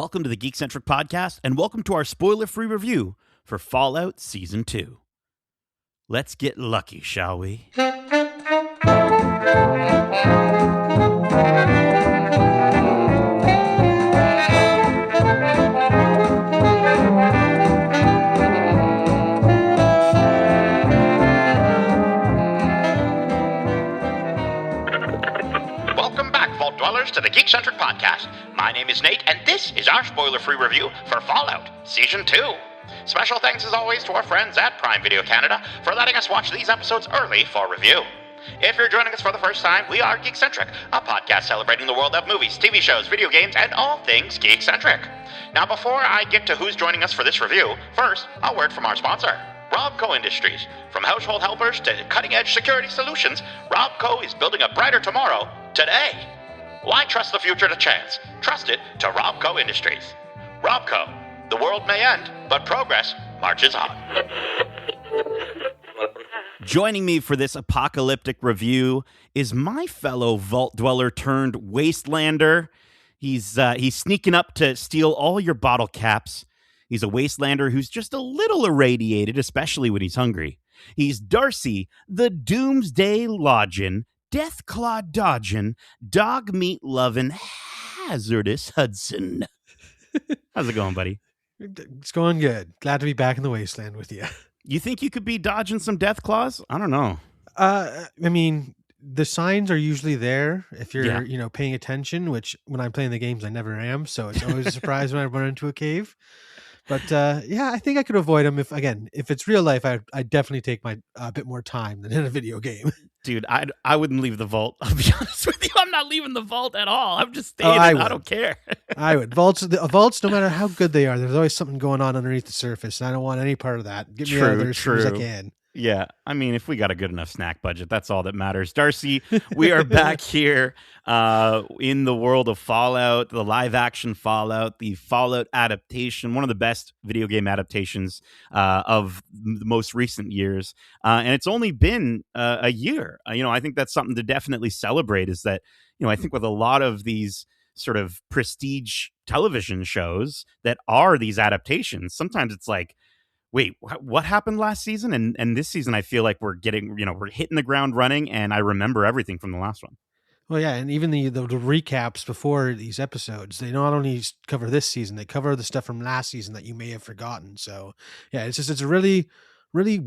Welcome to the Geekcentric podcast, and welcome to our spoiler-free review for Fallout Season 2. Let's get lucky, shall we? Welcome back, Vault Dwellers, to the Geekcentric podcast. My name is Nate, and this is our spoiler-free review for Fallout Season 2. Special thanks, as always, to our friends at Prime Video Canada for letting us watch these episodes early for review. If you're joining us for the first time, we are Geekcentric, a podcast celebrating the world of movies, TV shows, video games, and all things Geekcentric. Now, before I get to who's joining us for this review, first, a word from our sponsor, Robco Industries. From household helpers to cutting-edge security solutions, Robco is building a brighter tomorrow today. Why trust the future to chance? Trust it to Robco Industries. Robco, the world may end, but progress marches on. Joining me for this apocalyptic review is my fellow Vault Dweller turned Wastelander. He's sneaking up to steal all your bottle caps. He's a Wastelander who's just a little irradiated, especially when he's hungry. He's Darcy, the Doomsday Lodgin', Death Claw Dodgin', Dog Meat Lovin', Hazardous Hudson. How's it going, buddy? It's going good. Glad to be back in the wasteland with you. You think you could be dodging some death claws? I don't know. I mean, the signs are usually there if you're, Yeah. paying attention, which when I'm playing the games, I never am. So it's always a surprise when I run into a cave. But I think I could avoid them if it's real life, I'd definitely take a bit more time than in a video game. Dude, I wouldn't leave the vault. I'll be honest with you. I'm not leaving the vault at all. I'm just staying I in. I would. don't care. I would. Vaults, no matter how good they are, there's always something going on underneath the surface. And I don't want any part of that. Get me out of there as soon as I can. Yeah, I mean, if we got a good enough snack budget, that's all that matters. Darcy, we are back here in the world of Fallout, the live-action Fallout, the Fallout adaptation, one of the best video game adaptations of the most recent years. And it's only been a year. I think that's something to definitely celebrate is that, I think with a lot of these sort of prestige television shows that are these adaptations, sometimes it's like, wait, what happened last season? And this season, I feel like we're getting, we're hitting the ground running, and I remember everything from the last one. Well, yeah, and even the recaps before these episodes, they not only cover this season, they cover the stuff from last season that you may have forgotten. So, yeah, it's a really, really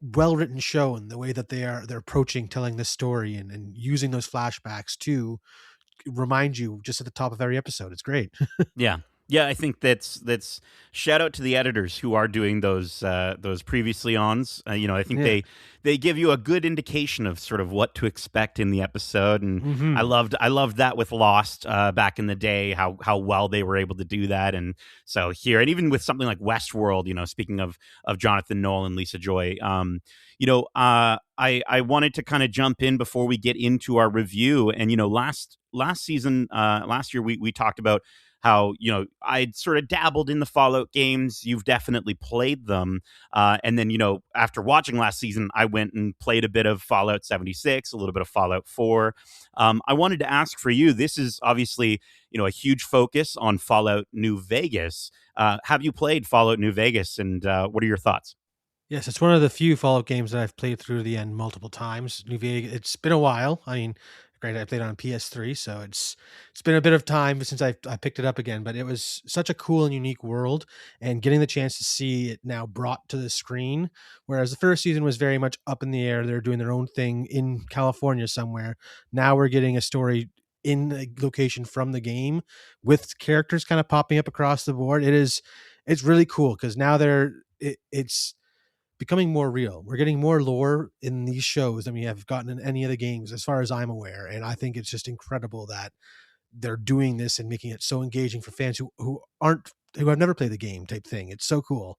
well-written show in the way that they're approaching telling this story and using those flashbacks to remind you just at the top of every episode. It's great. Yeah, I think that's shout out to the editors who are doing those previously ons. I think they give you a good indication of sort of what to expect in the episode, and I loved that with Lost back in the day, how well they were able to do that, and so here, and even with something like Westworld, speaking of Jonathan Nolan and Lisa Joy, I wanted to kind of jump in before we get into our review, and last season, last year we talked about how, I'd sort of dabbled in the Fallout games. You've definitely played them. And then, after watching last season, I went and played a bit of Fallout 76, a little bit of Fallout 4. I wanted to ask for you, this is obviously, a huge focus on Fallout New Vegas. Have you played Fallout New Vegas, and what are your thoughts? Yes, it's one of the few Fallout games that I've played through the end multiple times. New Vegas, it's been a while. I mean, great, I played it on PS3, so it's been a bit of time since I picked it up again, but it was such a cool and unique world, and getting the chance to see it now brought to the screen, whereas the first season was very much up in the air. They're doing their own thing in California somewhere. Now we're getting a story in a location from the game with characters kind of popping up across the board. It's really cool because now it's becoming more real. We're getting more lore in these shows than we have gotten in any of the games, as far as I'm aware. And I think it's just incredible that they're doing this and making it so engaging for fans who have never played the game type thing. It's so cool.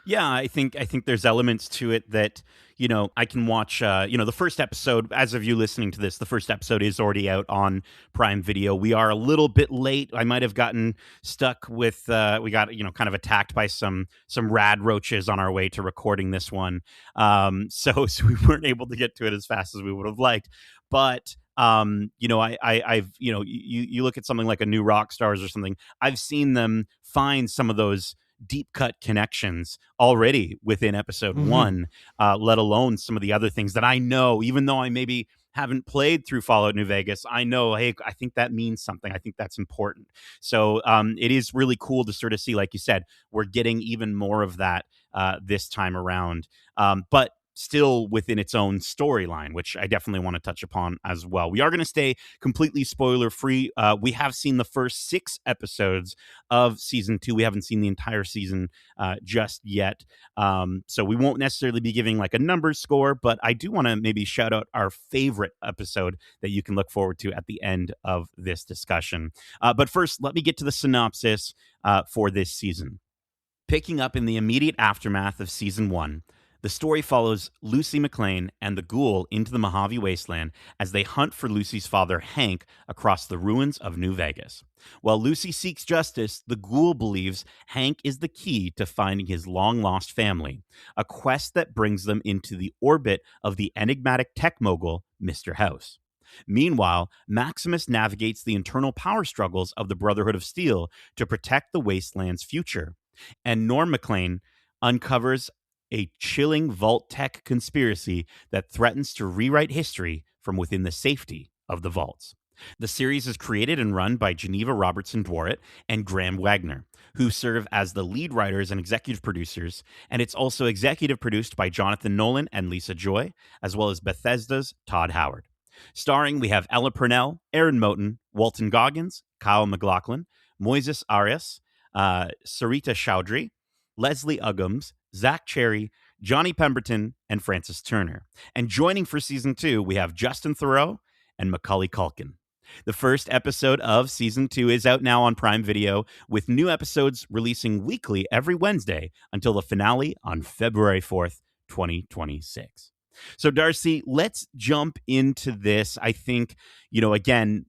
Yeah, I think there's elements to it that, I can watch, the first episode, as of you listening to this, the first episode is already out on Prime Video. We are a little bit late. I might have gotten stuck with, we got, kind of attacked by some rad roaches on our way to recording this one. So we weren't able to get to it as fast as we would have liked. But I've you look at something like a New Rockstars or something. I've seen them find some of those deep cut connections already within episode Hmm. one, let alone some of the other things that I know, even though I maybe haven't played through Fallout New Vegas, I know, hey, I think that means something. I think that's important. So it is really cool to sort of see, like you said, we're getting even more of that this time around. But still within its own storyline, which I definitely want to touch upon as well. We are going to stay completely spoiler free. We have seen the first 6 episodes of season 2. We haven't seen the entire season just yet. So we won't necessarily be giving like a numbers score, but I do want to maybe shout out our favorite episode that you can look forward to at the end of this discussion. But first, let me get to the synopsis for this season. Picking up in the immediate aftermath of season 1, the story follows Lucy McLean and the ghoul into the Mojave Wasteland as they hunt for Lucy's father, Hank, across the ruins of New Vegas. While Lucy seeks justice, the ghoul believes Hank is the key to finding his long-lost family, a quest that brings them into the orbit of the enigmatic tech mogul, Mr. House. Meanwhile, Maximus navigates the internal power struggles of the Brotherhood of Steel to protect the Wasteland's future. And Norm MacLean uncovers a chilling vault tech conspiracy that threatens to rewrite history from within the safety of the vaults. The series is created and run by Geneva Robertson Dworet and Graham Wagner, who serve as the lead writers and executive producers, and it's also executive produced by Jonathan Nolan and Lisa Joy, as well as Bethesda's Todd Howard. Starring, we have Ella Purnell, Aaron Moten, Walton Goggins, Kyle MacLachlan, Moises Arias, Sarita Chowdhury, Leslie Uggams, Zach Cherry, Johnny Pemberton, and Francis Turner. And joining for season 2, we have Justin Theroux and Macaulay Culkin. The first episode of season 2 is out now on Prime Video, with new episodes releasing weekly every Wednesday until the finale on February 4th, 2026. So, Darcy, let's jump into this. I think, again,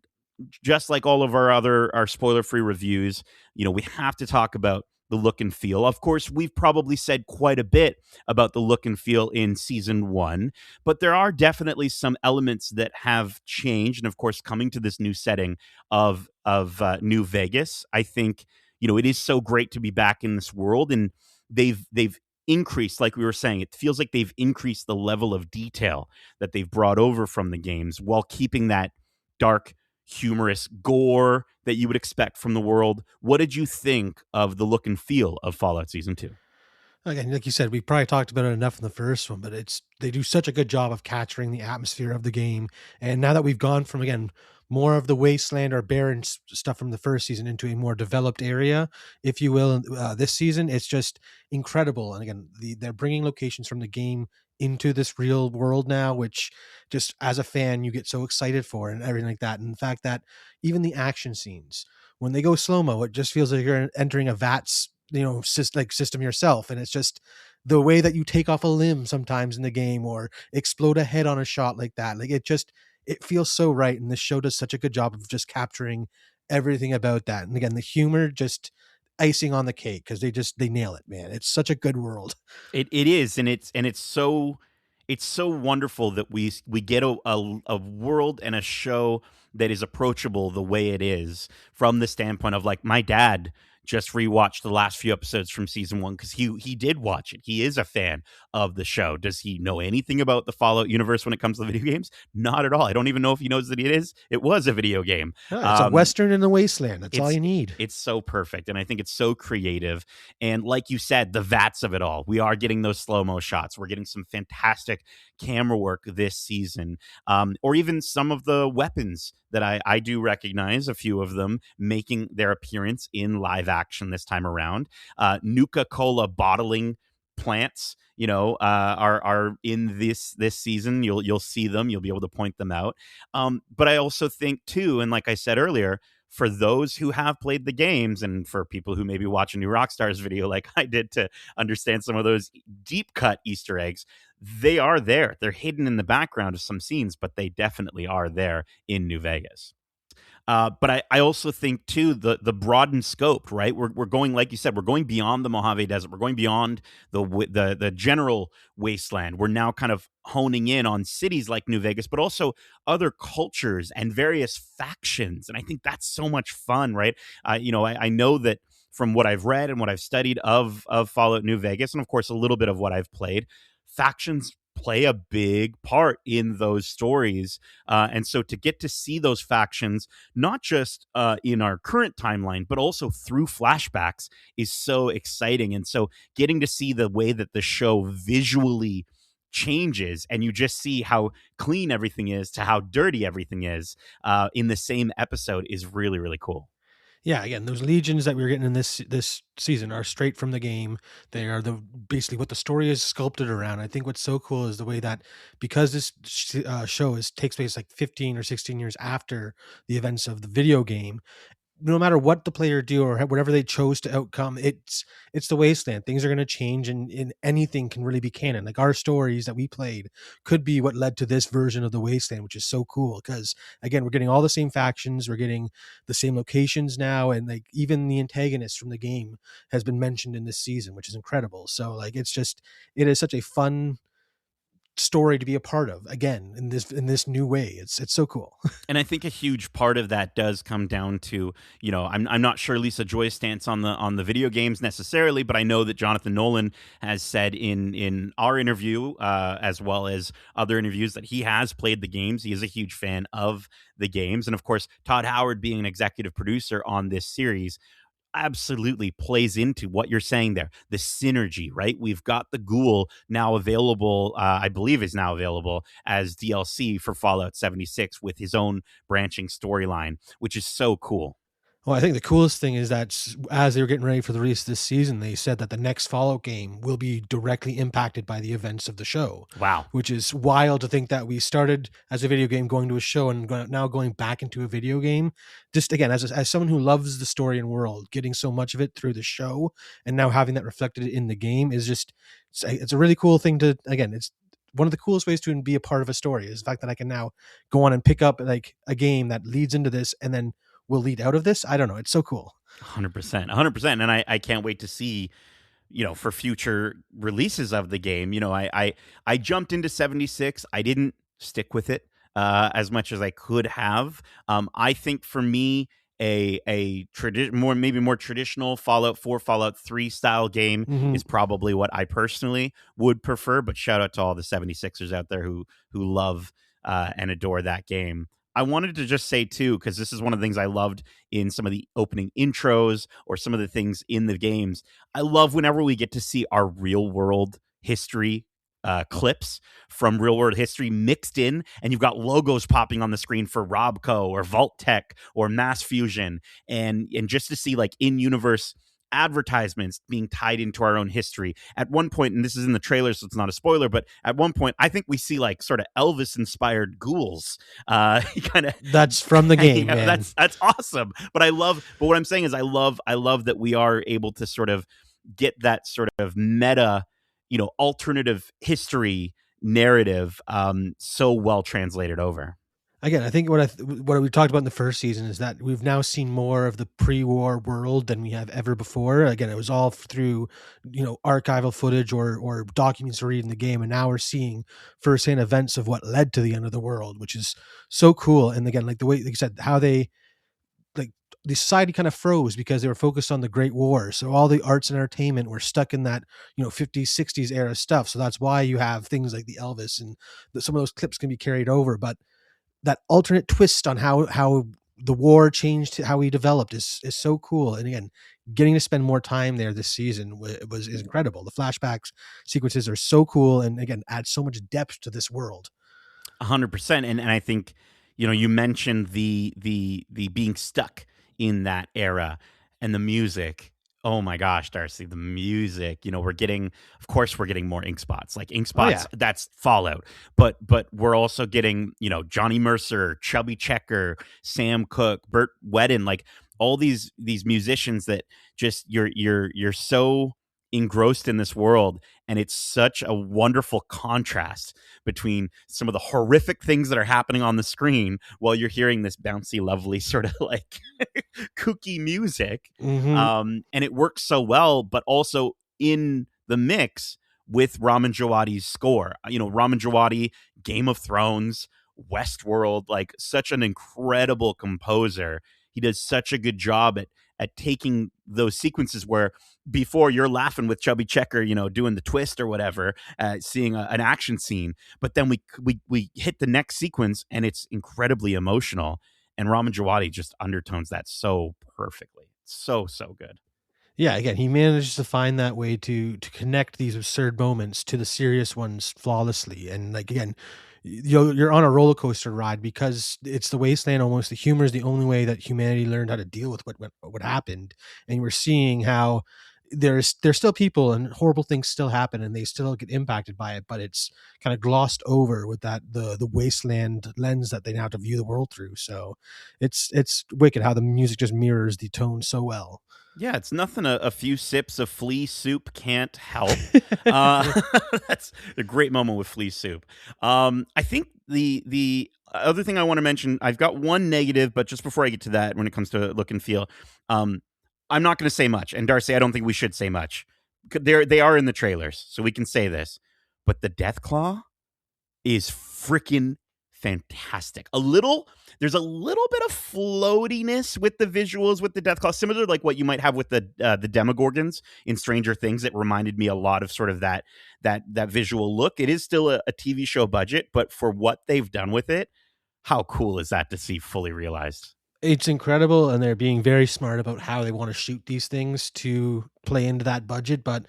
just like all of our spoiler-free reviews, we have to talk about the look and feel. Of course, we've probably said quite a bit about the look and feel in season 1, but there are definitely some elements that have changed. And of course, coming to this new setting of New Vegas, I think it is so great to be back in this world, and they've increased, like we were saying, it feels like they've increased the level of detail that they've brought over from the games while keeping that dark, humorous gore that you would expect from the world. What did you think of the look and feel of Fallout Season 2? Again, like you said, we probably talked about it enough in the first one, but they do such a good job of capturing the atmosphere of the game. And now that we've gone from, again, more of the wasteland or barren stuff from the first season into a more developed area, if you will, this season, it's just incredible. And again, they're bringing locations from the game into this real world now, which just as a fan, you get so excited for and everything like that. And the fact that even the action scenes, when they go slow-mo, it just feels like you're entering a VATS system yourself, and it's just the way that you take off a limb sometimes in the game or explode a head on a shot like that, like it feels so right, and this show does such a good job of just capturing everything about that. And again, the humor, just icing on the cake, because they nail it, man. It's such a good world. It is, and it's so wonderful that we get a world and a show that is approachable the way it is, from the standpoint of, like, my dad just rewatched the last few episodes from season 1 because he did watch it. He is a fan of the show. Does he know anything about the Fallout universe when it comes to video games? Not at all. I don't even know if he knows that it was a video game. It's a western in the wasteland. That's all you need. It's so perfect, and I think it's so creative. And like you said, the vats of it all. We are getting those slow-mo shots. We're getting some fantastic camera work this season, or even some of the weapons that I do recognize, a few of them making their appearance in live action this time around. Nuka-Cola bottling plants, are in this season. You'll see them. You'll be able to point them out. But I also think too, and like I said earlier, for those who have played the games, and for people who maybe watch a New Rockstars video like I did to understand some of those deep cut Easter eggs, they are there. They're hidden in the background of some scenes, but they definitely are there in New Vegas. But I also think too the broadened scope, right? We're going, like you said, we're going beyond the Mojave Desert. We're going beyond the general wasteland. We're now kind of honing in on cities like New Vegas, but also other cultures and various factions. And I think that's so much fun, right? I know that from what I've read and what I've studied of Fallout New Vegas, and of course a little bit of what I've played, factions play a big part in those stories. And so to get to see those factions, not just in our current timeline, but also through flashbacks, is so exciting. And so getting to see the way that the show visually changes, and you just see how clean everything is to how dirty everything is in the same episode, is really, really cool. Yeah, again, those legions that we're getting in this season are straight from the game. They are basically what the story is sculpted around. I think what's so cool is the way that, because this show takes place like 15 or 16 years after the events of the video game, no matter what the player do or whatever they chose to outcome, it's the wasteland. Things are going to change, and anything can really be canon. Like our stories that we played could be what led to this version of the wasteland, which is so cool. Because again, we're getting all the same factions, we're getting the same locations now, and like even the antagonist from the game has been mentioned in this season, which is incredible. So like it is such a fun story to be a part of again in this new way. It's so cool. And I think a huge part of that does come down to, I'm not sure Lisa Joy's stance on the video games necessarily, but I know that Jonathan Nolan has said in our interview, as well as other interviews, that he has played the games. He is a huge fan of the games. And of course, Todd Howard being an executive producer on this series absolutely plays into what you're saying there. The synergy, right? We've got the Ghoul now available, I believe is now available as DLC for Fallout 76 with his own branching storyline, which is so cool. Well, I think the coolest thing is that as they were getting ready for the release this season, they said that the next Fallout game will be directly impacted by the events of the show. Wow. Which is wild to think that we started as a video game going to a show and now going back into a video game. Just again, as someone who loves the story and world, getting so much of it through the show and now having that reflected in the game is just, it's a really cool thing to, again, it's one of the coolest ways to be a part of a story is the fact that I can now go on and pick up like a game that leads into this and then will lead out of this. I don't know. It's so cool. 100%. And I can't wait to see, for future releases of the game. I jumped into 76. I didn't stick with it as much as I could have. I think for me, more traditional Fallout 4, Fallout 3 style game is probably what I personally would prefer. But shout out to all the 76ers out there who love and adore that game. I wanted to just say too, because this is one of the things I loved in some of the opening intros or some of the things in the games. I love whenever we get to see our real world history clips from real world history mixed in, and you've got logos popping on the screen for Robco or Vault Tech or Mass Fusion, and just to see like in universe advertisements being tied into our own history. At one point, and this is in the trailer, so it's not a spoiler, but at one point, I think we see like sort of Elvis-inspired ghouls. That's from the game, man. That's awesome. But what I'm saying is, I love that we are able to sort of get that sort of meta, alternative history narrative, so well translated over. Again, I think what we talked about in the first season is that we've now seen more of the pre-war world than we have ever before. Again, it was all through, archival footage or documents to read in the game, and now we're seeing firsthand events of what led to the end of the world, which is so cool. And again, like the way, like you said, how the society kind of froze because they were focused on the Great War. So all the arts and entertainment were stuck in that, 50s, 60s era stuff. So that's why you have things like the Elvis and some of those clips can be carried over. But that alternate twist on how the war changed, how we developed is so cool. And again, getting to spend more time there this season is incredible. The flashbacks sequences are so cool. And again, add so much depth to this world. 100%. And I think, you mentioned the being stuck in that era and the music. Oh my gosh, Darcy, the music, we're getting more ink spots. Like ink spots, That's Fallout. But we're also getting, Johnny Mercer, Chubby Checker, Sam Cooke, Burt Whedon, like all these musicians that just you're so engrossed in this world, and it's such a wonderful contrast between some of the horrific things that are happening on the screen while you're hearing this bouncy, lovely sort of like kooky music. Hmm. And it works so well, but also in the mix with Ramin Djawadi's score. Ramin Djawadi, Game of Thrones, Westworld, like such an incredible composer. He does such a good job at taking those sequences where before you're laughing with Chubby Checker, doing the twist or whatever, seeing an action scene, but then we hit the next sequence and it's incredibly emotional. And Ramin Djawadi just undertones that so perfectly. So good. Yeah, again, he manages to find that way to connect these absurd moments to the serious ones flawlessly. And like again, you're on a roller coaster ride because it's the wasteland almost. The humor is the only way that humanity learned how to deal with what happened. And we're seeing how there's still people and horrible things still happen and they still get impacted by it, but it's kind of glossed over with that the wasteland lens that they now have to view the world through. So it's wicked how the music just mirrors the tone so well. Yeah, it's nothing a few sips of flea soup can't help. Yeah. That's a great moment with flea soup. I think the other thing I want to mention, I've got one negative, but just before I get to that, when it comes to look and feel, um, I'm not going to say much. And Darcy, I don't think we should say much. They are in the trailers, so we can say this. But the Death Claw is freaking fantastic. There's a little bit of floatiness with the visuals with the Death Claw, similar to like what you might have with the Demogorgons in Stranger Things. It reminded me a lot of sort of that visual look. It is still a TV show budget, but for what they've done with it, how cool is that to see fully realized? It's incredible, and they're being very smart about how they want to shoot these things to play into that budget. But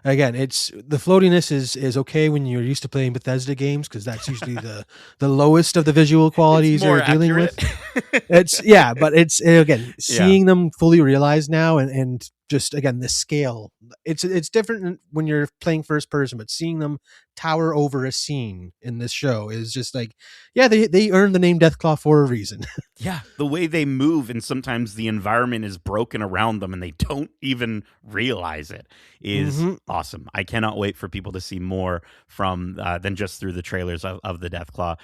again, it's the floatiness is okay when you're used to playing Bethesda games because that's usually the lowest of the visual It's qualities more you're dealing accurate. with. It's yeah, but it's again Yeah. seeing them fully realized now, and just again the scale. It's different when you're playing first person, but seeing them tower over a scene in this show is just like, yeah, they earned the name Deathclaw for a reason. Yeah, the way they move, and sometimes the environment is broken around them and they don't even realize it, is Hmm. awesome. I cannot wait for people to see more from than just through the trailers of the Death Claw.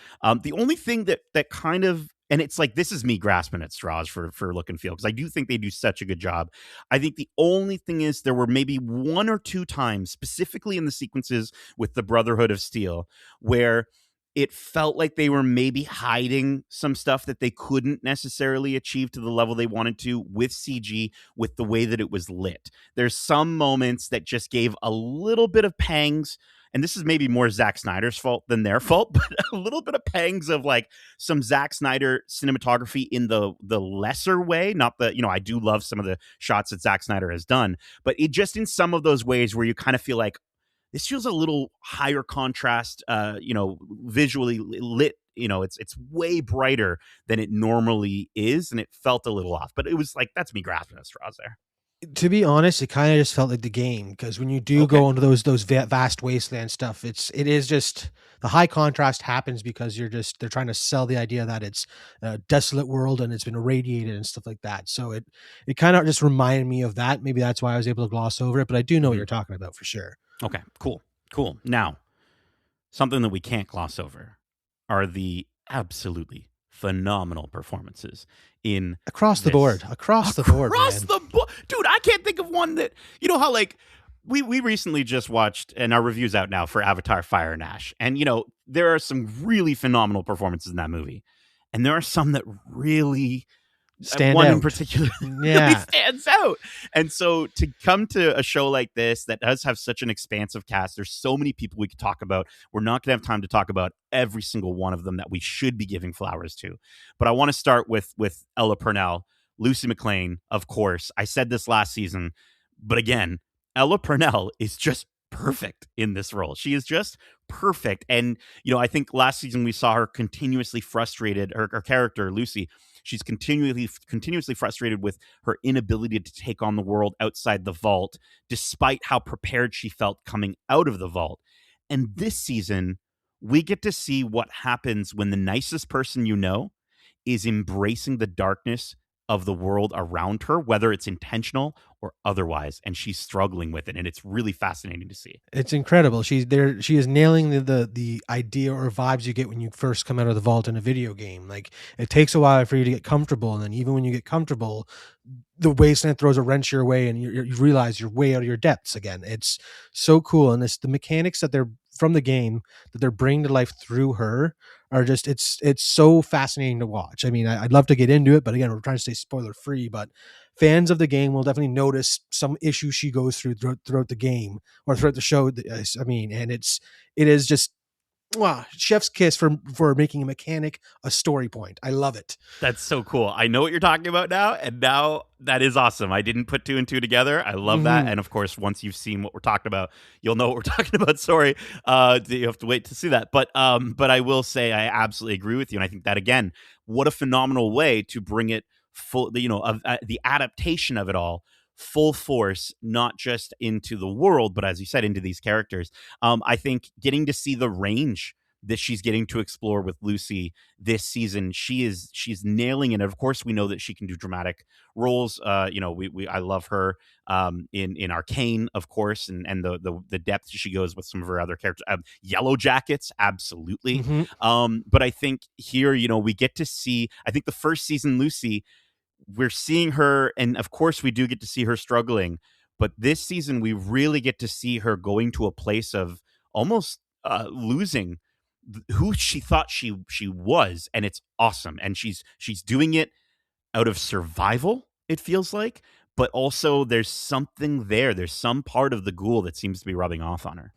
The only thing that kind of, and it's like this is me grasping at straws for look and feel, because I do think they do such a good job. I think the only thing is there were maybe one or two times, specifically in the sequences with the Brotherhood of Steel, where it felt like they were maybe hiding some stuff that they couldn't necessarily achieve to the level they wanted to with CG, with the way that it was lit. There's some moments that just gave a little bit of pangs, and this is maybe more Zack Snyder's fault than their fault, but a little bit of pangs of like some Zack Snyder cinematography in the lesser way. Not the, I do love some of the shots that Zack Snyder has done, but it just in some of those ways where you kind of feel like, this feels a little higher contrast, visually lit. It's way brighter than it normally is, and it felt a little off. But it was like, that's me grasping at straws there. To be honest, it kind of just felt like the game because when you do Okay. go into those vast wasteland stuff, it is just the high contrast happens because they're trying to sell the idea that it's a desolate world and it's been irradiated and stuff like that. So it kind of just reminded me of that. Maybe that's why I was able to gloss over it, but I do know what you're talking about for sure. Okay, cool. Now, something that we can't gloss over are the absolutely phenomenal performances in Across the this. board, across the board, Across man. the board, dude. I can't think of one that, how like we recently just watched, and our review's out now for Avatar: Fire and Ash, and there are some really phenomenal performances in that movie, and there are some that really, Stand one in out. particular really Yeah. stands out. And so to come to a show like this that does have such an expansive cast, there's so many people we could talk about. We're not going to have time to talk about every single one of them that we should be giving flowers to. But I want to start with Ella Purnell, Lucy McClane, of course. I said this last season, but again, Ella Purnell is just perfect in this role. She is just perfect. And, I think last season we saw her continuously frustrated, her character, Lucy, she's continuously frustrated with her inability to take on the world outside the vault, despite how prepared she felt coming out of the vault. And this season, we get to see what happens when the nicest person is embracing the darkness of the world around her, whether it's intentional or otherwise, and she's struggling with it, and it's really fascinating to see. It's incredible. She's there. She is nailing the idea or vibes you get when you first come out of the vault in a video game. Like, it takes a while for you to get comfortable, and then even when you get comfortable, the wasteland throws a wrench your way, and you realize you're way out of your depths again. It's so cool, and it's the mechanics that they're from the game that they're bringing to life through her are just it's so fascinating to watch. I mean, I'd love to get into it, but again, we're trying to stay spoiler free. But fans of the game will definitely notice some issues she goes throughout the game or throughout the show. I mean, and it is just wow, chef's kiss for making a mechanic a story point. I love it. That's so cool. I know what you're talking about now, and now that is awesome. I didn't put two and two together. I love that. And of course, once you've seen what we're talking about, you'll know what we're talking about. Sorry, you have to wait to see that. But I will say I absolutely agree with you, and I think that again, what a phenomenal way to bring it full. The adaptation of it all full force, not just into the world, but as you said, into these characters. I think getting to see the range that she's getting to explore with Lucy this season, she's nailing it. And of course, we know that she can do dramatic roles. I love her in Arcane, of course, and the depth she goes with some of her other characters. Yellow Jackets, absolutely. But I think here, we get to see. I think the first season, Lucy, we're seeing her, and of course we do get to see her struggling, but this season we really get to see her going to a place of almost losing who she thought she was, and it's awesome. And she's doing it out of survival, it feels like, but also there's something there's some part of the ghoul that seems to be rubbing off on her.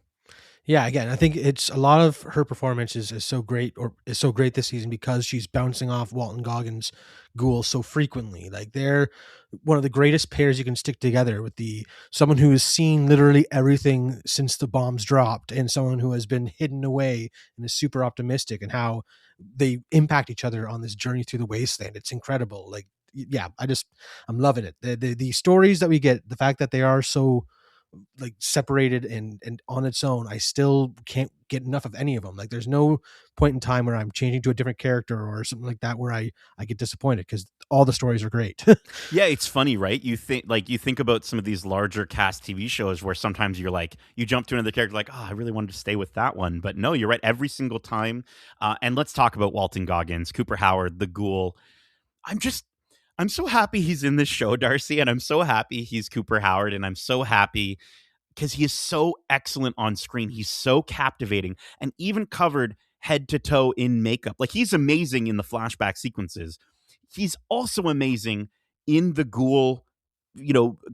Yeah, again, I think it's a lot of her performances is so great or is so great this season because she's bouncing off Walton Goggins' Ghoul so frequently. Like, they're one of the greatest pairs you can stick together with someone who has seen literally everything since the bombs dropped and someone who has been hidden away and is super optimistic, and how they impact each other on this journey through the wasteland. It's incredible. Like, yeah, I'm loving it. The stories that we get, the fact that they are so like separated and on its own, I still can't get enough of any of them. Like, there's no point in time where I'm changing to a different character or something like that where I get disappointed, because all the stories are great. Yeah, it's funny, right? You think about some of these larger cast TV shows where sometimes you're like, you jump to another character like, oh, I really wanted to stay with that one. But no, you're right every single time. And let's talk about Walton Goggins, Cooper Howard, the Ghoul. I'm so happy he's in this show, Darcy, and I'm so happy he's Cooper Howard, and I'm so happy because he is so excellent on screen. He's so captivating, and even covered head to toe in makeup. Like, he's amazing in the flashback sequences. He's also amazing in the Ghoul,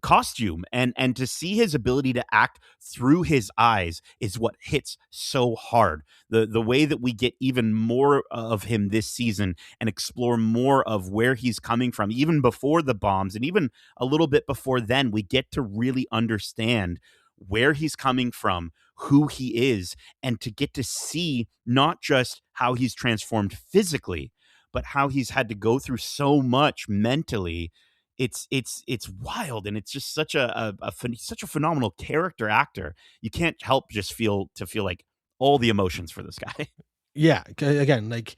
costume, and to see his ability to act through his eyes is what hits so hard. The way that we get even more of him this season and explore more of where he's coming from, even before the bombs and even a little bit before then, we get to really understand where he's coming from, who he is, and to get to see not just how he's transformed physically, but how he's had to go through so much mentally. It's wild, and it's just such such a phenomenal character actor. You can't help just feel like all the emotions for this guy. Yeah, again, like,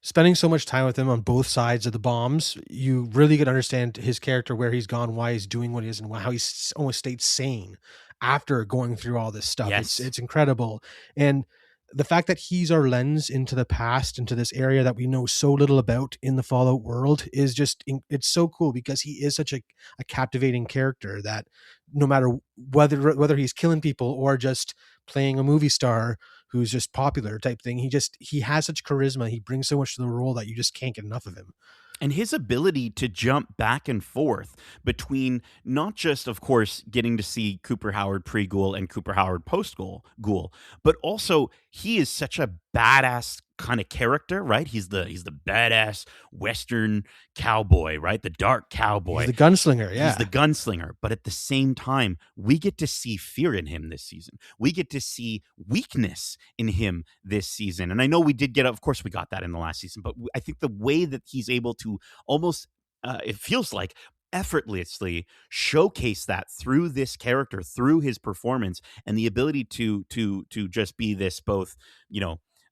spending so much time with him on both sides of the bombs, you really get to understand his character, where he's gone, why he's doing what he is, and how he's almost stayed sane after going through all this stuff. Yes. It's incredible. And the fact that he's our lens into the past, into this area that we know so little about in the Fallout world, is just it's so cool, because he is such a captivating character that no matter whether he's killing people or just playing a movie star who's just popular type thing, he has such charisma. He brings so much to the role that you just can't get enough of him. And his ability to jump back and forth between not just, of course, getting to see Cooper Howard pre-Ghoul and Cooper Howard post-Ghoul, but also he is such a badass kind of character, right? He's the badass Western cowboy, right? The dark cowboy. He's the gunslinger, yeah. He's the gunslinger. But at the same time, we get to see fear in him this season. We get to see weakness in him this season. And I know we did of course we got that in the last season, but I think the way that he's able to almost, it feels like, effortlessly showcase that through this character, through his performance, and the ability to just be this both,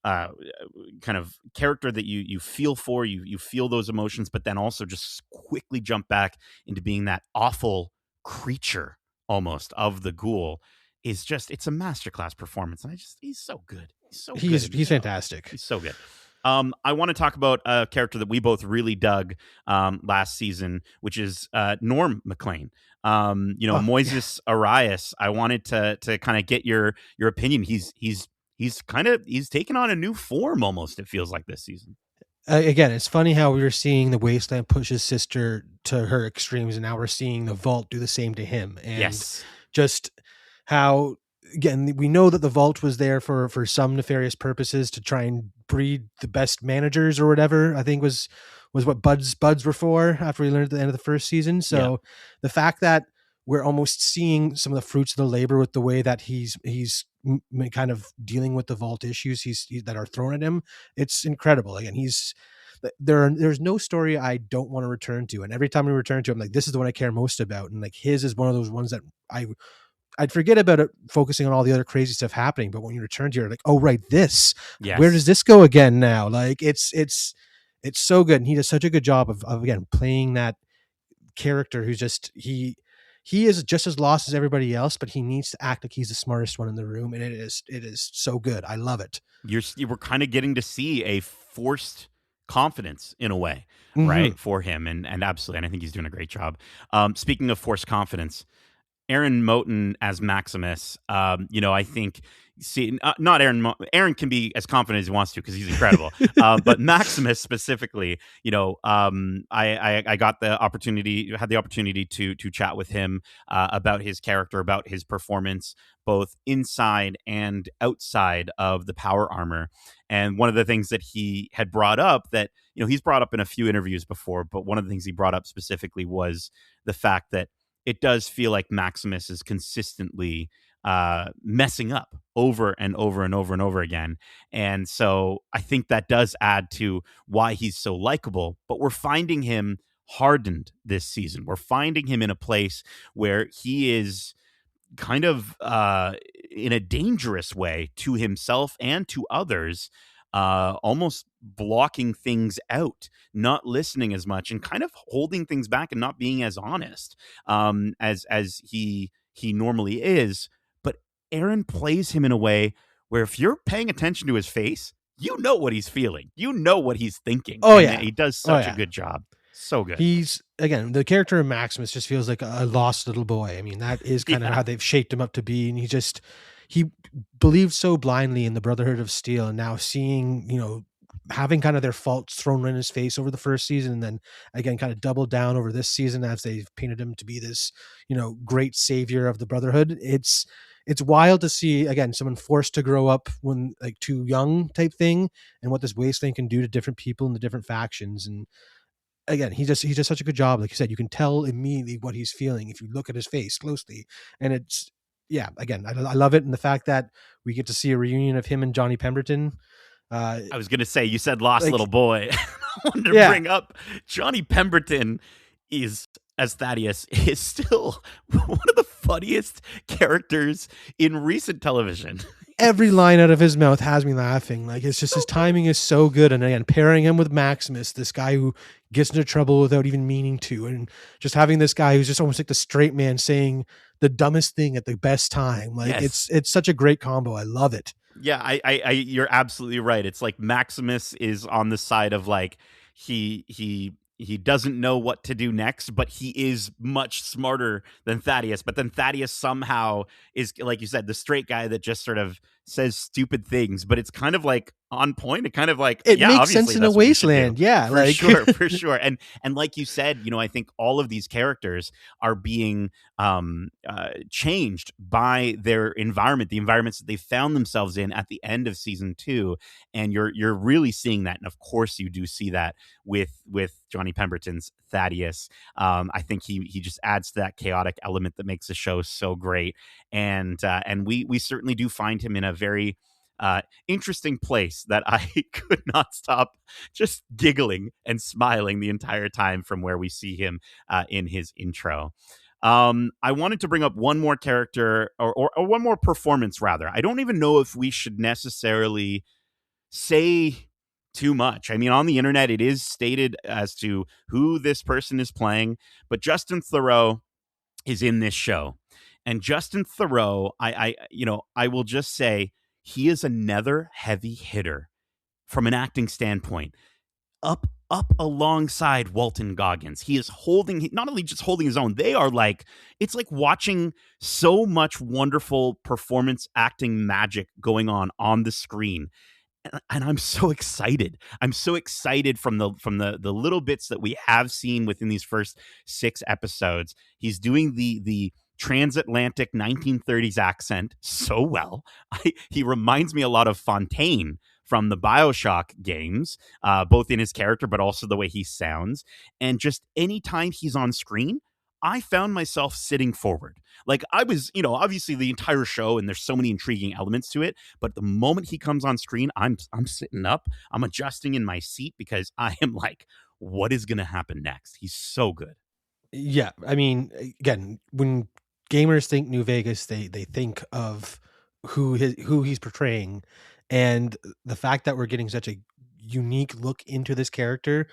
kind of character that you feel for, you feel those emotions, but then also just quickly jump back into being that awful creature almost of the ghoul is just, it's a masterclass performance. And he's so good. He's so good. He's fantastic. He's so good. I want to talk about a character that we both really dug last season, which is Norm McLean. Moises Arias. I wanted to kind of get your opinion. He's taken on a new form almost, it feels like, this season. Again, it's funny how we were seeing the Wasteland push his sister to her extremes, and now we're seeing the Vault do the same to him. And yes. Just how, again, we know that the Vault was there for some nefarious purposes to try and breed the best managers or whatever, I think was what buds were for, after we learned at the end of the first season. So the fact that we're almost seeing some of the fruits of the labor with the way that he's kind of dealing with the Vault issues that are thrown at him, it's incredible. Again, there's no story I don't want to return to, and every time we return to him, like, this is the one I care most about, and like his is one of those ones that I'd forget about it, focusing on all the other crazy stuff happening, but when you return to it, like, oh right, where does this go again now? Like, it's so good, and he does such a good job of again playing that character who's just he is just as lost as everybody else, but he needs to act like he's the smartest one in the room, and it is so good. I love it. You were kind of getting to see a forced confidence in a way, right, for him, and absolutely, and I think he's doing a great job. Speaking of forced confidence, Aaron Moten as Maximus, I think, not Aaron. Aaron can be as confident as he wants to because he's incredible. But Maximus specifically, I had the opportunity to chat with him about his character, about his performance, both inside and outside of the power armor. And one of the things that he had brought up, that he's brought up in a few interviews before, but one of the things he brought up specifically was the fact that it does feel like Maximus is consistently messing up over and over and over and over again. And so I think that does add to why he's so likable, but we're finding him hardened this season. We're finding him in a place where he is kind of in a dangerous way to himself and to others, almost blocking things out, not listening as much, and kind of holding things back and not being as honest as he normally is. But Aaron plays him in a way where, if you're paying attention to his face, you know what he's feeling, you know what he's thinking. Oh, and he does such a good job. So good. He's, again, the character of Maximus just feels like a lost little boy. I mean, that is kind of how they've shaped him up to be. And he believed so blindly in the Brotherhood of Steel, and now seeing, having kind of their faults thrown in his face over the first season, and then again kind of doubled down over this season as they've painted him to be this, great savior of the Brotherhood. It's wild to see, again, someone forced to grow up when like too young type thing, and what this wasteland can do to different people in the different factions. And again, he does such a good job. Like you said, you can tell immediately what he's feeling if you look at his face closely. And it's, again, I love it. And the fact that we get to see a reunion of him and Johnny Pemberton. I was going to say, you said lost little boy. I wanted to bring up Johnny Pemberton as Thaddeus is still one of the funniest characters in recent television. Every line out of his mouth has me laughing. Like, it's just, his timing is so good. And again, pairing him with Maximus, this guy who gets into trouble without even meaning to, and just having this guy who's just almost like the straight man saying the dumbest thing at the best time. Like, it's such a great combo. I love it. Yeah, I you're absolutely right. It's like Maximus is on the side of like, he doesn't know what to do next, but he is much smarter than Thaddeus. But then Thaddeus somehow is, like you said, the straight guy that just sort of says stupid things, but it's kind of like on point. It kind of like, it makes sense in a wasteland. Yeah, for sure. And like you said, I think all of these characters are being changed by their environment, the environments that they found themselves in at the end of season 2. And you're really seeing that. And of course you do see that with Johnny Pemberton's Thaddeus. I think he just adds to that chaotic element that makes the show so great. And we certainly do find him in a very interesting place that I could not stop just giggling and smiling the entire time from where we see him in his intro. I wanted to bring up one more character or one more performance, rather. I don't even know if we should necessarily say too much. I mean, on the internet, it is stated as to who this person is playing, but Justin Theroux is in this show. And Justin Theroux, I will just say he is another heavy hitter from an acting standpoint. Up alongside Walton Goggins. He is not only just holding his own, they are like, it's like watching so much wonderful performance acting magic going on the screen. And I'm so excited. I'm so excited from the little bits that we have seen within these first 6 episodes. He's doing the transatlantic 1930s accent so well. He reminds me a lot of Fontaine from the BioShock games, both in his character, but also the way he sounds. And just anytime he's on screen, I found myself sitting forward. Like I was, obviously the entire show, and there's so many intriguing elements to it. But the moment he comes on screen, I'm sitting up, I'm adjusting in my seat because I am like, what is going to happen next? He's so good. Yeah, I mean, again, when gamers think New Vegas, they think of who he's portraying, and the fact that we're getting such a unique look into this character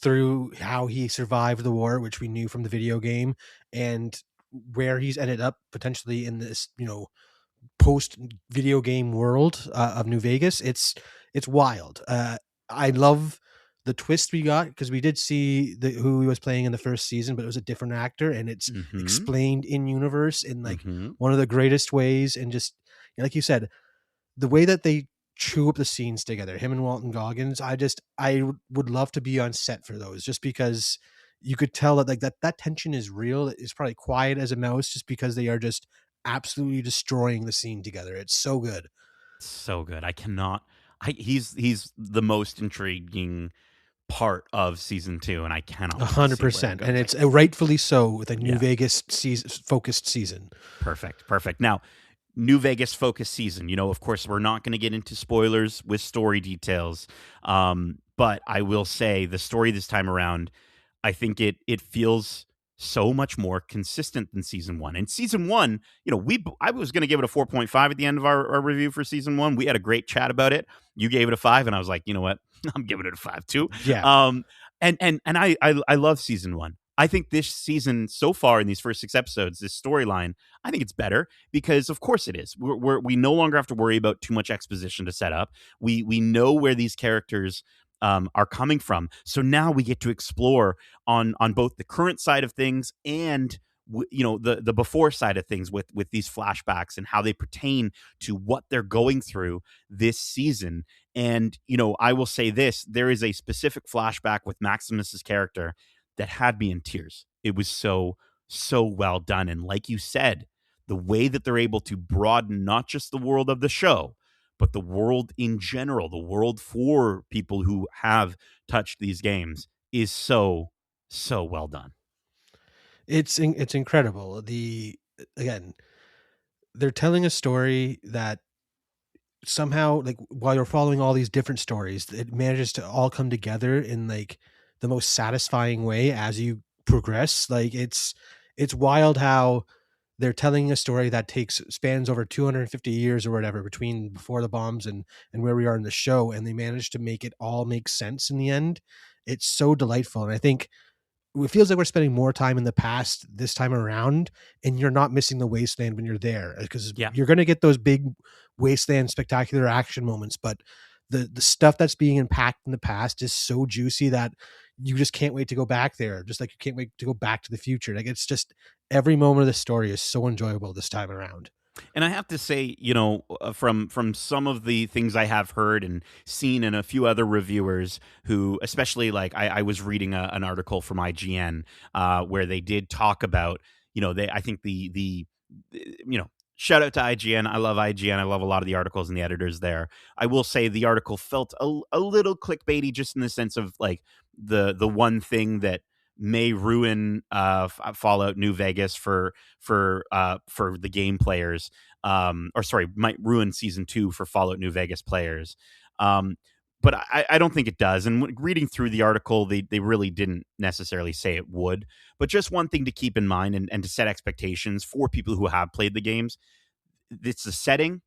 through how he survived the war, which we knew from the video game, and where he's ended up potentially in this, post video game world of New Vegas. It's wild. I love the twist we got, because we did see who he was playing in the first season, but it was a different actor, and it's explained in universe in like one of the greatest ways. And just like you said, the way that they chew up the scenes together, him and Walton Goggins, I would love to be on set for those, just because you could tell that like that tension is real. It's probably quiet as a mouse, just because they are just absolutely destroying the scene together. It's so good. So good. He's the most intriguing part of season 2, and I cannot 100%, and it's rightfully so with a New Vegas focused season. Perfect. Now, New Vegas focused season. Of course, we're not going to get into spoilers with story details, but I will say the story this time around, I think it feels so much more consistent than season 1. In season 1, I was going to give it a 4.5 at the end of our review for season 1. We had a great chat about it. You gave it a 5, and I was like, you know what? I'm giving it a 5 too. Yeah. And I love season 1. I think this season so far in these first 6 episodes, this storyline, I think it's better because of course it is. We no longer have to worry about too much exposition to set up. We know where these characters are coming from. So now we get to explore on both the current side of things and the before side of things with these flashbacks and how they pertain to what they're going through this season. And I will say this: there is a specific flashback with Maximus's character that had me in tears. It was so well done, and like you said, the way that they're able to broaden not just the world of the show, but the world in general, the world for people who have touched these games, is so well done. It's incredible. Again, they're telling a story that somehow, like, while you're following all these different stories, it manages to all come together in like the most satisfying way as you progress. Like it's wild how they're telling a story that spans over 250 years or whatever, between before the bombs and where we are in the show, and they managed to make it all make sense in the end. It's so delightful. And I think it feels like we're spending more time in the past this time around, and you're not missing the wasteland when you're there, because you're going to get those big wasteland spectacular action moments, but the stuff that's being unpacked in the past is so juicy that you just can't wait to go back there, just like you can't wait to go back to the future. Like it's just every moment of the story is so enjoyable this time around. And I have to say, from some of the things I have heard and seen in a few other reviewers who, especially like I was reading an article from IGN where they did talk about, I think shout out to IGN. I love IGN. I love a lot of the articles and the editors there. I will say the article felt a little clickbaity, just in the sense of like the one thing that may ruin Fallout New Vegas for the game players, might ruin season 2 for Fallout New Vegas players. But I don't think it does. And reading through the article, they really didn't necessarily say it would. But just one thing to keep in mind and to set expectations for people who have played the games: it's the setting,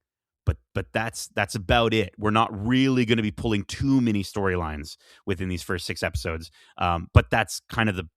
but that's about it. We're not really going to be pulling too many storylines within these first 6 episodes. But that's kind of the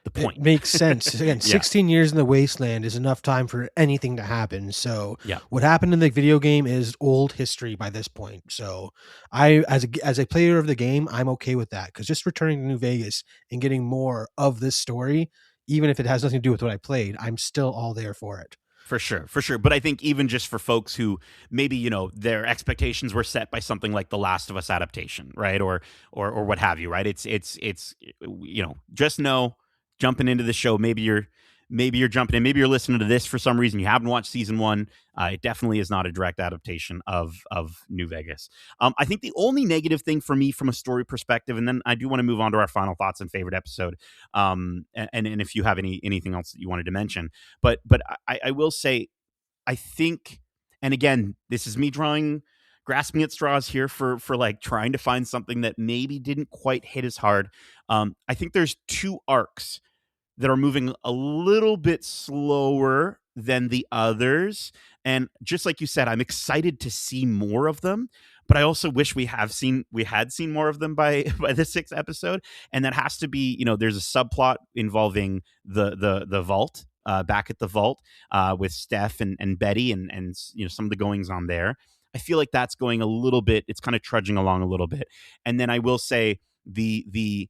It point. makes sense. Again, Yeah. 16 years in the wasteland is enough time for anything to happen. So Yeah. what happened in the video game is old history by this point. So I, as a player of the game, I'm okay with that, because just returning to New Vegas and getting more of this story, even if it has nothing to do with what I played, I'm still all there for it. For sure, for sure. But I think even just for folks who maybe, you know, their expectations were set by something like the Last of Us adaptation, right? Or what have you, right? It's you know, just know jumping into the show, maybe you're jumping in, maybe you're listening to this for some reason, you haven't watched season 1. It definitely is not a direct adaptation of New Vegas. I think the only negative thing for me from a story perspective, and then I do want to move on to our final thoughts and favorite episode. And if you have anything else that you wanted to mention, but I will say, I think, and again, this is me grasping at straws here for like trying to find something that maybe didn't quite hit as hard. I think there's 2 arcs that are moving a little bit slower than the others. And just like you said, I'm excited to see more of them, but I also wish we had seen more of them by the 6th episode. And that has to be, you know, there's a subplot involving the vault, back at the vault, with Steph and Betty and you know, some of the goings on there. I feel like that's going a little bit, it's kind of trudging along a little bit. And then I will say the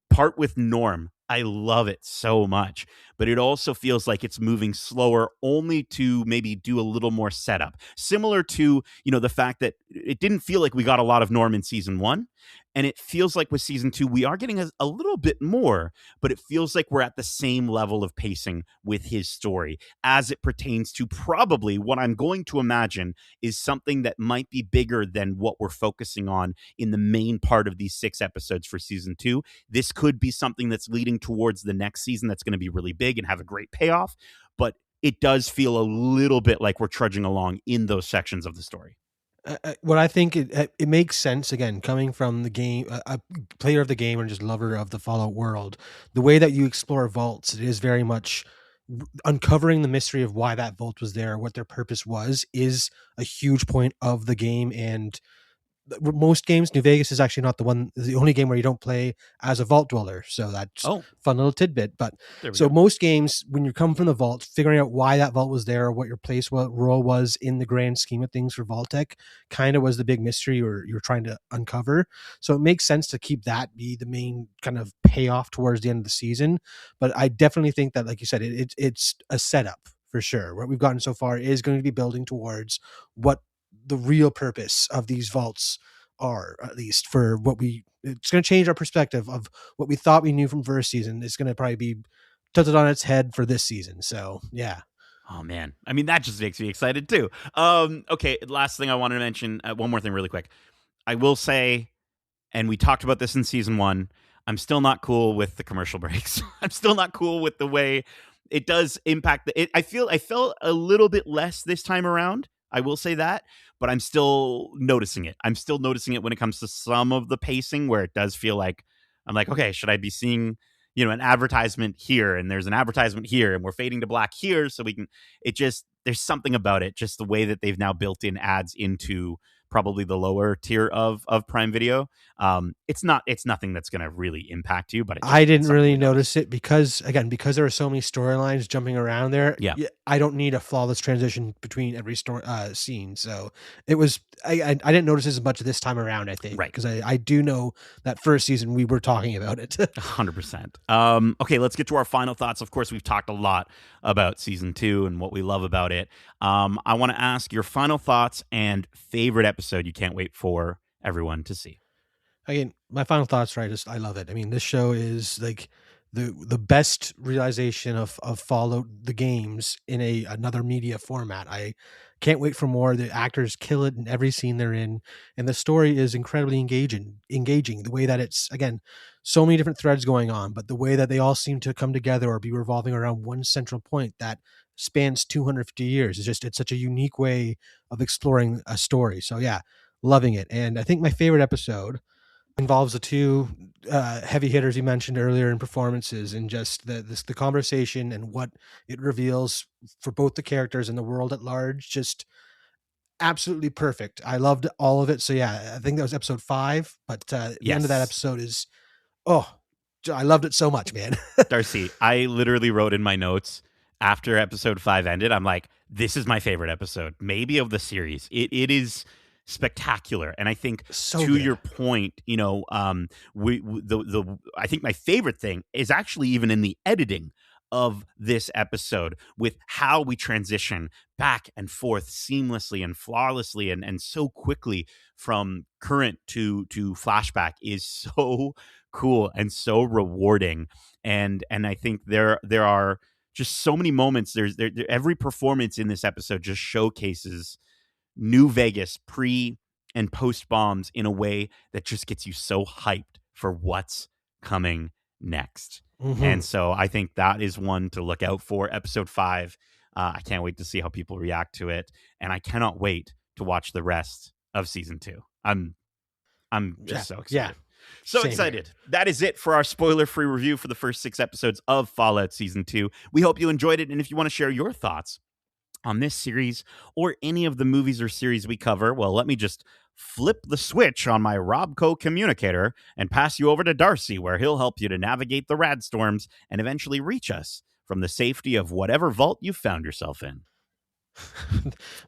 part with Norm, I love it so much, but it also feels like it's moving slower only to maybe do a little more setup. Similar to, you know, the fact that it didn't feel like we got a lot of Norm in season 1, and it feels like with season 2 we are getting a little bit more, but it feels like we're at the same level of pacing with his story as it pertains to probably what I'm going to imagine is something that might be bigger than what we're focusing on in the main part of these 6 episodes for season 2. This could be something that's leading towards the next season that's going to be really big and have a great payoff, but it does feel a little bit like we're trudging along in those sections of the story. What I think it makes sense, again, coming from the game, a player of the game and just lover of the Fallout world, the way that you explore vaults, it is very much uncovering the mystery of why that vault was there, what their purpose was, is a huge point of the game. And most games, New Vegas is actually not the only game where you don't play as a vault dweller. So that's fun little tidbit. But so most games, when you come from the vault, figuring out why that vault was there, what your place, what role was in the grand scheme of things for Vault-Tec, kind of was the big mystery you're trying to uncover. So it makes sense to keep that be the main kind of payoff towards the end of the season. But I definitely think that, like you said, it's a setup for sure. What we've gotten so far is going to be building towards what the real purpose of these vaults are, at least for it's going to change our perspective of what we thought we knew from first season. It's going to probably be tilted on its head for this season. So yeah. Oh man. I mean, that just makes me excited too. Okay. Last thing I wanted to mention, one more thing really quick. I will say, and we talked about this in season 1, I'm still not cool with the commercial breaks. I'm still not cool with the way it does impact I felt a little bit less this time around. I will say that, but I'm still noticing it. I'm still noticing it when it comes to some of the pacing where it does feel like I'm like, okay, should I be seeing, you know, an advertisement here and there's an advertisement here and we're fading to black here so we can, there's something about it, just the way that they've now built in ads into probably the lower tier of Prime Video. It's nothing that's going to really impact you, but I didn't really notice it because there are so many storylines jumping around there. Yeah. I don't need a flawless transition between every story scene. So it was, I didn't notice as much this time around, I think. Right. Because I do know that first season we were talking about it. 100%. Okay, let's get to our final thoughts. Of course, we've talked a lot about season 2 and what we love about it. I want to ask your final thoughts and favorite episode you can't wait for everyone to see. Again, my final thoughts, right, is I love it. I mean, this show is like the best realization of Fallout the games in another media format. I can't wait for more. The actors kill it in every scene they're in, and the story is incredibly engaging. The way that it's, again, so many different threads going on, but the way that they all seem to come together or be revolving around one central point that spans 250 years is it's such a unique way of exploring a story. So yeah, loving it. And I think my favorite episode involves the 2 heavy hitters you mentioned earlier in performances, and just the conversation and what it reveals for both the characters and the world at large. Just absolutely perfect. I loved all of it. So yeah, I think that was episode 5, but the end of that Yes. episode is, I loved it so much, man. Darcy, I literally wrote in my notes after episode 5 ended, I'm like, this is my favorite episode, maybe of the series. It is spectacular, and I think So to good. your point, I think my favorite thing is actually even in the editing of this episode, with how we transition back and forth seamlessly and flawlessly and so quickly from current to flashback is so cool and so rewarding. And I think there are just so many moments. Every performance in this episode just showcases New Vegas pre and post bombs in a way that just gets you so hyped for what's coming next. And so I think that is one to look out for. Episode 5. I can't wait to see how people react to it, and I cannot wait to watch the rest of season 2. I'm just so excited. Yeah. So Same excited. here. That is it for our spoiler-free review for the first 6 episodes of Fallout Season 2. We hope you enjoyed it, and if you want to share your thoughts on this series or any of the movies or series we cover, well, let me just flip the switch on my Robco communicator and pass you over to Darcy, where he'll help you to navigate the rad storms and eventually reach us from the safety of whatever vault you found yourself in.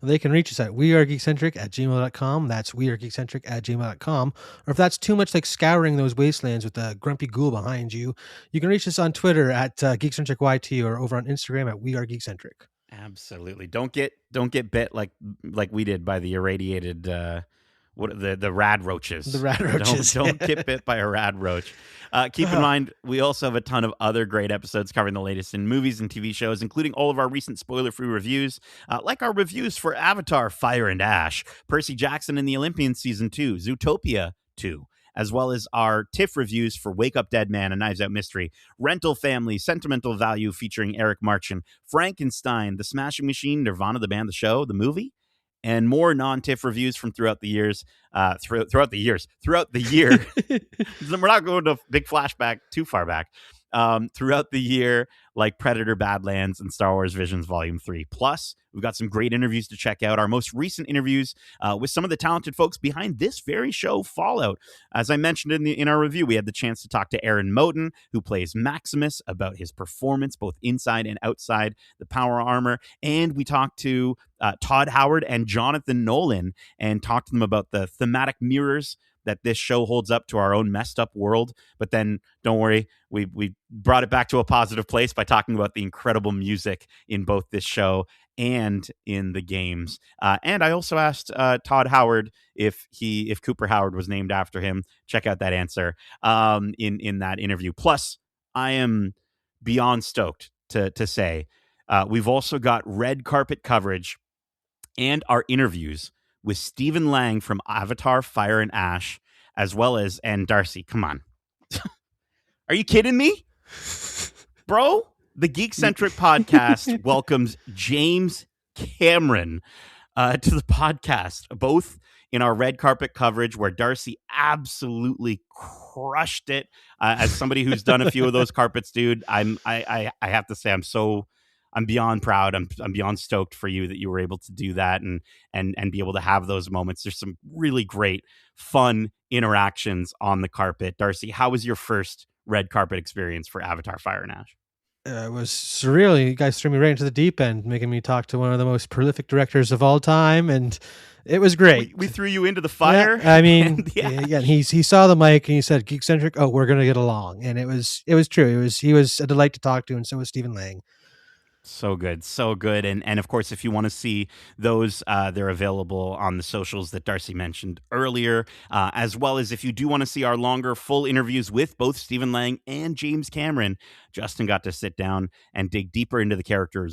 They can reach us at wearegeekcentric@gmail.com. That's wearegeekcentric@gmail.com. Or if that's too much like scouring those wastelands with the grumpy ghoul behind you, you can reach us on Twitter at GeekcentricYT, or over on Instagram at wearegeekcentric. Absolutely. Don't get bit like we did by the irradiated the rad roaches. The rad roaches. Don't get bit by a rad roach. Keep in mind, we also have a ton of other great episodes covering the latest in movies and TV shows, including all of our recent spoiler-free reviews, like our reviews for Avatar: Fire and Ash, Percy Jackson and the Olympians Season 2, Zootopia 2, as well as our TIFF reviews for Wake Up Dead Man, A Knives Out Mystery, Rental Family, Sentimental Value featuring Eric Marchin, Frankenstein, The Smashing Machine, Nirvana the Band, the show, the movie, and more non-TIFF reviews from throughout the year. We're not going to big flashback too far back. Throughout the year, like Predator, Badlands, and Star Wars Visions Volume 3. Plus, we've got some great interviews to check out. Our most recent interviews with some of the talented folks behind this very show, Fallout. As I mentioned in our review, we had the chance to talk to Aaron Moten, who plays Maximus, about his performance both inside and outside the power armor. And we talked to Todd Howard and Jonathan Nolan and talked to them about the thematic mirrors that this show holds up to our own messed up world. But then don't worry, we brought it back to a positive place by talking about the incredible music in both this show and in the games. And I also asked Todd Howard if Cooper Howard was named after him. Check out that answer in that interview. Plus, I am beyond stoked to say we've also got red carpet coverage and our interviews with Stephen Lang from Avatar: Fire and Ash, as well as, and Darcy, come on. Are you kidding me? Bro, the Geekcentric podcast welcomes James Cameron to the podcast, both in our red carpet coverage, where Darcy absolutely crushed it. As somebody who's done a few of those carpets, dude, I have to say I'm beyond proud. I'm beyond stoked for you that you were able to do that and be able to have those moments. There's some really great, fun interactions on the carpet. Darcy, how was your first red carpet experience for Avatar: Fire and Ash? It was surreal. You guys threw me right into the deep end, making me talk to one of the most prolific directors of all time, and it was great. We threw you into the fire. Yeah, I mean, yeah, he saw the mic and he said, "Geekcentric, oh, we're gonna get along," and it was true. He was a delight to talk to, and so was Stephen Lang. So good, so good. And of course, if you want to see those, they're available on the socials that Darcy mentioned earlier, as well as if you do want to see our longer, full interviews with both Stephen Lang and James Cameron. Justin got to sit down and dig deeper into the character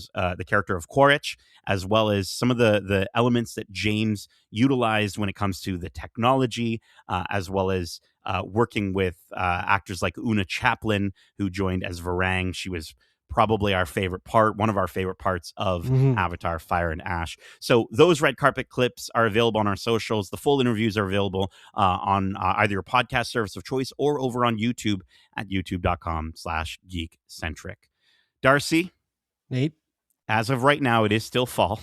of Quaritch, as well as some of the elements that James utilized when it comes to the technology, as well as working with actors like Una Chaplin, who joined as Varang. She was probably one of our favorite parts of Avatar: Fire and Ash. So those red carpet clips are available on our socials. The full interviews are available on either your podcast service of choice or over on YouTube at youtube.com/geekcentric. Darcy, Nate, as of right now, it is still fall.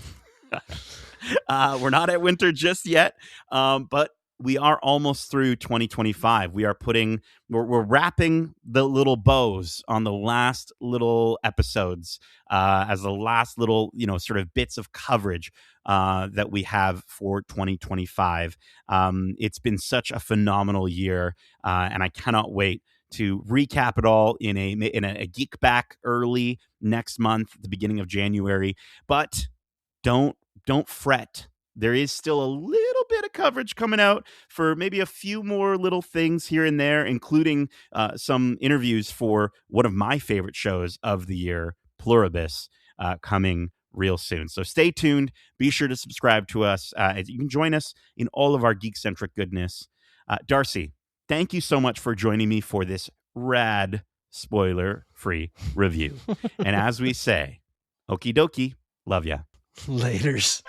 We're not at winter just yet, but we are almost through 2025. We're wrapping the little bows on the last little episodes as the last little, sort of bits of coverage that we have for 2025. It's been such a phenomenal year, and I cannot wait to recap it all in a Geek Back early next month, at the beginning of January. But don't fret. There is still a little bit of coverage coming out for maybe a few more little things here and there, including some interviews for one of my favorite shows of the year, Pluribus, coming real soon. So stay tuned. Be sure to subscribe to us. You can join us in all of our Geekcentric goodness. Darcy, thank you so much for joining me for this rad spoiler-free review. And as we say, okie dokie, love ya. Laters.